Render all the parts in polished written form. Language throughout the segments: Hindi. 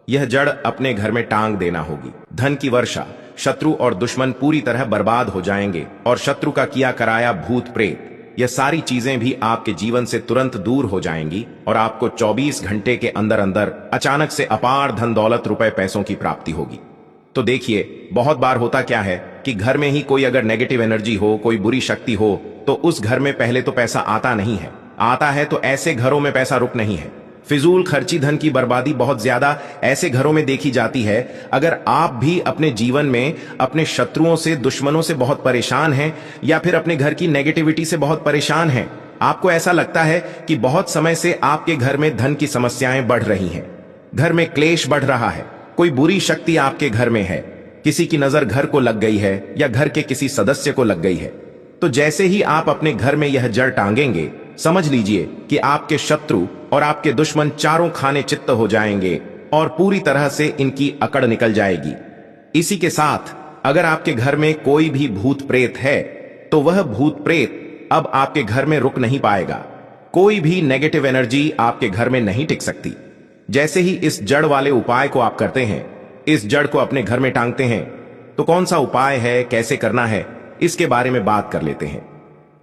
यह जड़ अपने घर में टांग देना होगी। धन की वर्षा, शत्रु और दुश्मन पूरी तरह बर्बाद हो जाएंगे और शत्रु का किया कराया भूत प्रेत, यह सारी चीजें भी आपके जीवन से तुरंत दूर हो जाएंगी और आपको 24 घंटे के अंदर अंदर अचानक से अपार धन दौलत रुपए पैसों की प्राप्ति होगी। तो देखिए, बहुत बार होता क्या है कि घर में ही कोई अगर नेगेटिव एनर्जी हो, कोई बुरी शक्ति हो, तो उस घर में पहले तो पैसा आता नहीं है। आता है तो ऐसे घरों में पैसा रुक नहीं है। फिजूल खर्ची, धन की बर्बादी बहुत ज्यादा ऐसे घरों में देखी जाती है। अगर आप भी अपने जीवन में अपने शत्रुओं से, दुश्मनों से बहुत परेशान हैं या फिर अपने घर की नेगेटिविटी से बहुत परेशान हैं, आपको ऐसा लगता है कि बहुत समय से आपके घर में धन की समस्याएं बढ़ रही हैं, घर में क्लेश बढ़ रहा है, कोई बुरी शक्ति आपके घर में है, किसी की नजर घर को लग गई है या घर के किसी सदस्य को लग गई है, तो जैसे ही आप अपने घर में यह जड़ टांगेंगे, समझ लीजिए कि आपके शत्रु और आपके दुश्मन चारों खाने चित्त हो जाएंगे और पूरी तरह से इनकी अकड़ निकल जाएगी। इसी के साथ अगर आपके घर में कोई भी भूत प्रेत है तो वह भूत प्रेत अब आपके घर में रुक नहीं पाएगा। कोई भी नेगेटिव एनर्जी आपके घर में नहीं टिक सकती। जैसे ही इस जड़ वाले उपाय को आप करते हैं, इस जड़ को अपने घर में टांगते हैं, तो कौन सा उपाय है, कैसे करना है, इसके बारे में बात कर लेते हैं।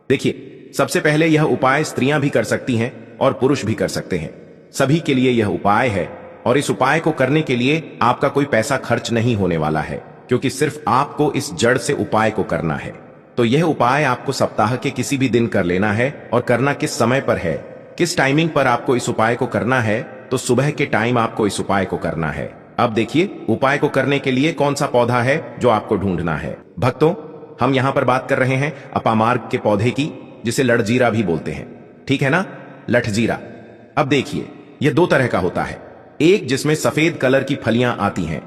देखिए, सबसे पहले यह उपाय स्त्रियां भी कर सकती हैं और पुरुष भी कर सकते हैं। सभी के लिए यह उपाय है और इस उपाय को करने के लिए आपका कोई पैसा खर्च नहीं होने वाला है, क्योंकि सिर्फ आपको इस जड़ से उपाय को करना है। तो यह उपाय आपको सप्ताह के किसी भी दिन कर लेना है और करना किस समय पर है, किस टाइमिंग पर आपको इस उपाय को करना है, तो सुबह के टाइम आपको इस उपाय को करना है। अब देखिए, उपाय को करने के लिए कौन सा पौधा है जो आपको ढूंढना है। भक्तों, हम यहां पर बात कर रहे हैं अपामार्ग के पौधे की, जिसे लठजीरा भी बोलते हैं, ठीक है ना, लठजीरा। अब देखिए, यह दो तरह का होता है, एक जिसमें सफेद कलर की फलियां आती हैं,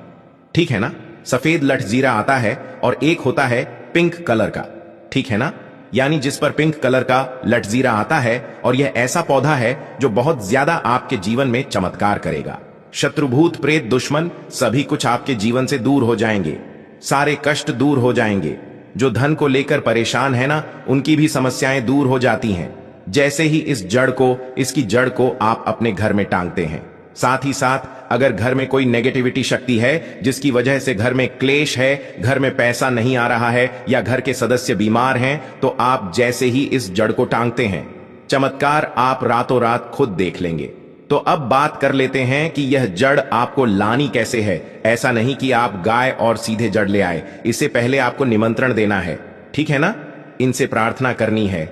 ठीक है ना, सफेद लठजीरा आता है, और एक होता है पिंक कलर का, ठीक है ना, यानी जिस पर पिंक कलर का लठजीरा आता है। और यह ऐसा पौधा है जो बहुत ज्यादा आपके जीवन में चमत्कार करेगा। शत्रुभूत प्रेत दुश्मन सभी कुछ आपके जीवन से दूर हो जाएंगे, सारे कष्ट दूर हो जाएंगे। जो धन को लेकर परेशान है ना, उनकी भी समस्याएं दूर हो जाती हैं जैसे ही इसकी जड़ को आप अपने घर में टांगते हैं। साथ ही साथ अगर घर में कोई नेगेटिविटी शक्ति है जिसकी वजह से घर में क्लेश है, घर में पैसा नहीं आ रहा है या घर के सदस्य बीमार हैं, तो आप जैसे ही इस जड़ को टांगते हैं, चमत्कार आप रातों रात खुद देख लेंगे। तो अब बात कर लेते हैं कि यह जड़ आपको लानी कैसे है। ऐसा नहीं कि आप गाय और सीधे जड़ ले आए, इससे पहले आपको निमंत्रण देना है, ठीक है ना, इनसे प्रार्थना करनी है।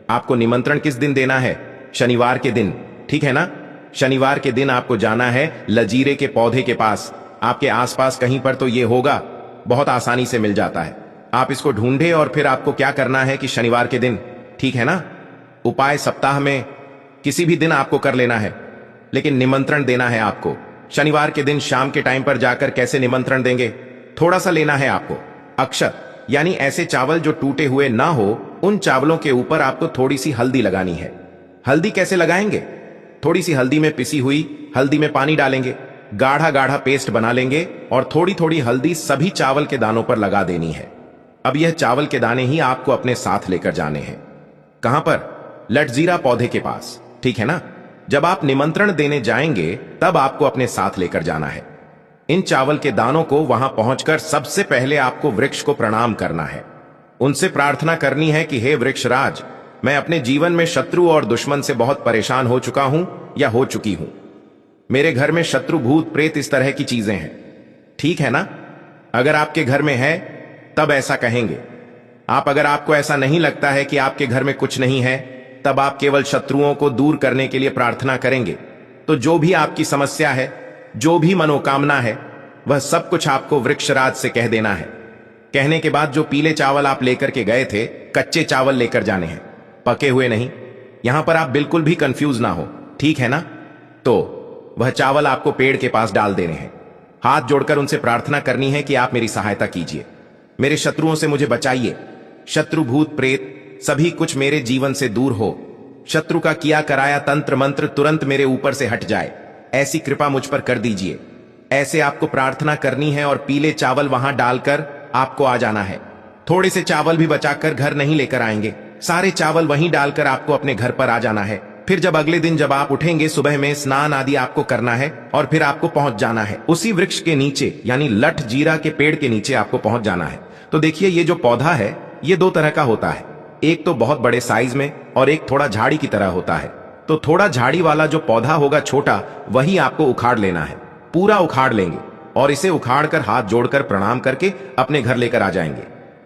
आपको निमंत्रण किस दिन देना है? शनिवार के दिन, ठीक है ना। शनिवार के दिन आपको जाना है लजीरे के पौधे के पास। आपके आसपास कहीं पर तो ये होगा, बहुत आसानी से मिल जाता है। आप इसको ढूंढे और फिर आपको क्या करना है कि शनिवार के दिन, ठीक है ना, उपाय सप्ताह में किसी भी दिन आपको कर लेना है, लेकिन निमंत्रण देना है आपको। शनिवार के दिन शाम के टाइम पर जाकर कैसे निमंत्रण देंगे? थोड़ा सा लेना है आपको अक्षत, यानी ऐसे चावल जो टूटे हुए ना हो, उन चावलों के ऊपर आपको थोड़ी सी हल्दी लगानी है। हल्दी कैसे लगाएंगे? थोड़ी सी हल्दी में पिसी हुई हल्दी में पानी डालेंगे, गाढ़ा गाढ़ा पेस्ट बना लेंगे और थोड़ी थोड़ी हल्दी सभी चावल के दानों पर लगा देनी है। अब यह चावल के दाने ही आपको अपने साथ लेकर जाने हैं। कहां पर? लठजीरा पौधे के पास, ठीक है ना। जब आप निमंत्रण देने जाएंगे तब आपको अपने साथ लेकर जाना है। इन चावल के दानों को वहां पहुंचकर सबसे पहले आपको वृक्ष को प्रणाम करना है। उनसे प्रार्थना करनी है कि हे वृक्षराज, मैं अपने जीवन में शत्रु और दुश्मन से बहुत परेशान हो चुका हूं या हो चुकी हूं। मेरे घर में शत्रु भूत प्रेत इस तरह की चीजें हैं, ठीक है ना। अगर आपके घर में है तब ऐसा कहेंगे। अगर आपको ऐसा नहीं लगता है कि आपके घर में कुछ नहीं है, तब आप केवल शत्रुओं को दूर करने के लिए प्रार्थना करेंगे। तो जो भी आपकी समस्या है, जो भी मनोकामना है, वह सब कुछ आपको वृक्षराज से कह देना है। कहने के बाद जो पीले चावल आप लेकर के गए थे, कच्चे चावल लेकर जाने हैं, पके हुए नहीं। यहां पर आप बिल्कुल भी कंफ्यूज ना हो, ठीक है ना। तो वह चावल आपको पेड़ के पास डाल देने हैं। हाथ जोड़कर उनसे प्रार्थना करनी है कि आप मेरी सहायता कीजिए, मेरे शत्रुओं से मुझे बचाइए। शत्रु भूत प्रेत सभी कुछ मेरे जीवन से दूर हो। शत्रु का किया कराया तंत्र मंत्र तुरंत मेरे ऊपर से हट जाए, ऐसी कृपा मुझ पर कर दीजिए। ऐसे आपको प्रार्थना करनी है और पीले चावल वहां डालकर आपको आ जाना है। थोड़े से चावल भी बचाकर घर नहीं लेकर आएंगे, सारे चावल वहीं डालकर आपको अपने घर पर आ जाना है। फिर जब अगले दिन जब आप उठेंगे सुबह में स्नान आदि आपको करना है और फिर आपको पहुंच जाना है उसी वृक्ष के नीचे यानी लठ जीरा के पेड़ के नीचे आपको पहुंच जाना है। तो देखिए ये जो पौधा है ये दो तरह का होता है, एक तो बहुत बड़े साइज में और एक थोड़ा झाड़ी की तरह होता है। तो थोड़ा झाड़ी वाला जो पौधा होगा छोटा वही आपको उखाड़ लेना है, पूरा उखाड़ लेंगे और इसे उखाड़ कर हाथ जोड़कर प्रणाम करके अपने घर लेकर आ जाएंगे।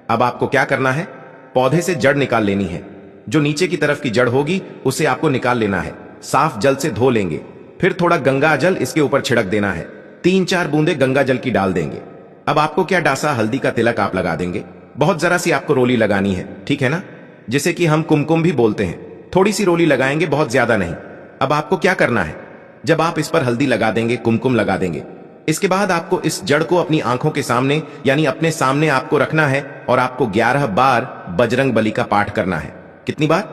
अब आपको क्या करना है, पौधे से जड़ निकाल लेनी है, जो नीचे की तरफ की जड़ होगी उसे आपको निकाल लेना है, साफ जल से धो लेंगे, फिर थोड़ा गंगा जल इसके ऊपर छिड़क देना है, 3-4 बूंदे गंगा जल की डाल देंगे। अब आपको क्या डासा हल्दी का तिलक आप लगा देंगे, बहुत जरा सी आपको रोली लगानी है, ठीक है ना, जिसे कि हम कुमकुम भी बोलते हैं, थोड़ी सी रोली लगाएंगे, बहुत ज्यादा नहीं। अब आपको क्या करना है, जब आप इस पर हल्दी लगा देंगे, कुमकुम लगा देंगे, इसके बाद आपको इस जड़ को अपनी आंखों के सामने यानी अपने सामने आपको रखना है और आपको 11 बार बजरंग बली का पाठ करना है। कितनी बार?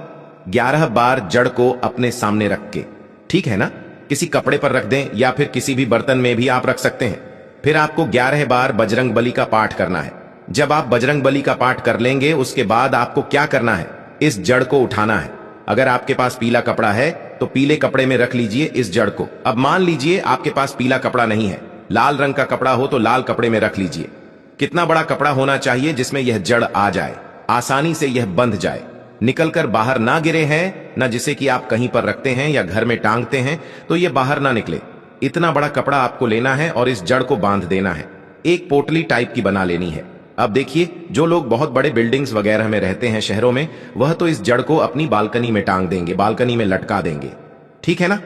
11 बार जड़ को अपने सामने रख के, ठीक है ना, किसी कपड़े पर रख दें या फिर किसी भी बर्तन में भी आप रख सकते हैं। फिर आपको 11 बार बजरंग बली का पाठ करना है। जब आप बजरंग बली का पाठ कर लेंगे उसके बाद आपको क्या करना है, इस जड़ को उठाना है। अगर आपके पास पीला कपड़ा है तो पीले कपड़े में रख लीजिए इस जड़ को। अब मान लीजिए आपके पास पीला कपड़ा नहीं है, लाल रंग का कपड़ा हो तो लाल कपड़े में रख लीजिए। कितना बड़ा कपड़ा होना चाहिए जिसमें यह जड़ आ जाए, आसानी से यह बंध जाए, निकलकर बाहर ना गिरे हैं, ना जिसे कि आप कहीं पर रखते हैं या घर में टांगते हैं तो यह बाहर ना निकले। इतना बड़ा कपड़ा आपको लेना है और इस जड़ को बांध देना है, एक पोटली टाइप की बना लेनी है। अब देखिए जो लोग बहुत बड़े बिल्डिंग्स वगैरह में रहते हैं शहरों में, वह तो इस जड़ को अपनी बालकनी में टांग देंगे, बालकनी में लटका देंगे, ठीक है ना।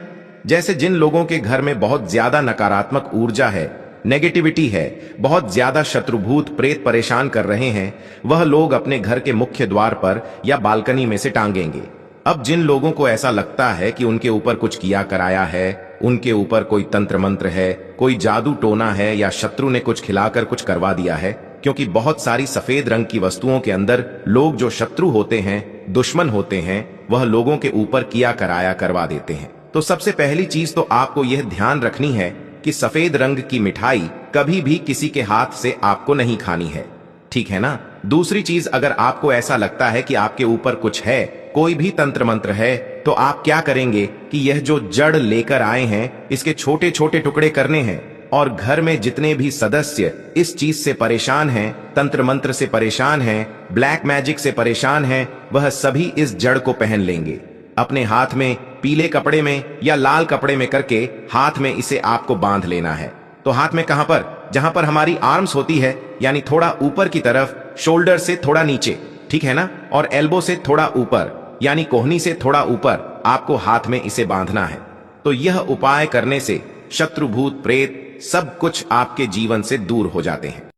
जैसे जिन लोगों के घर में बहुत ज्यादा नकारात्मक ऊर्जा है, नेगेटिविटी है, बहुत ज्यादा शत्रुभूत प्रेत परेशान कर रहे हैं, वह लोग अपने घर के मुख्य द्वार पर या बालकनी में से टांगेंगे। अब जिन लोगों को ऐसा लगता है कि उनके ऊपर कुछ किया कराया है, उनके ऊपर कोई तंत्र मंत्र है, कोई जादू टोना है या शत्रु ने कुछ खिलाकर कुछ करवा दिया है, क्योंकि बहुत सारी सफेद रंग की वस्तुओं के अंदर लोग जो शत्रु होते हैं, दुश्मन होते हैं, वह लोगों के ऊपर किया कराया करवा देते हैं। तो सबसे पहली चीज तो आपको यह ध्यान रखनी है कि सफेद रंग की मिठाई कभी भी किसी के हाथ से आपको नहीं खानी है, ठीक है ना। दूसरी चीज, अगर आपको ऐसा लगता है कि आपके ऊपर कुछ है, कोई भी तंत्र मंत्र है, तो आप क्या करेंगे कि यह जो जड़ लेकर आए हैं इसके छोटे छोटे टुकड़े करने हैं और घर में जितने भी सदस्य इस चीज से परेशान हैं, तंत्र मंत्र से परेशान हैं, ब्लैक मैजिक से परेशान हैं, वह सभी इस जड़ को पहन लेंगे। अपने हाथ में पीले कपड़े में या लाल कपड़े में करके हाथ में इसे आपको बांध लेना है। तो हाथ में कहां पर? जहां पर हमारी आर्म्स होती है, यानी थोड़ा ऊपर की तरफ, शोल्डर से थोड़ा नीचे, ठीक है ना, और एल्बो से थोड़ा ऊपर यानी कोहनी से थोड़ा ऊपर आपको हाथ में इसे बांधना है। तो यह उपाय करने से शत्रुभूत प्रेत सब कुछ आपके जीवन से दूर हो जाते हैं।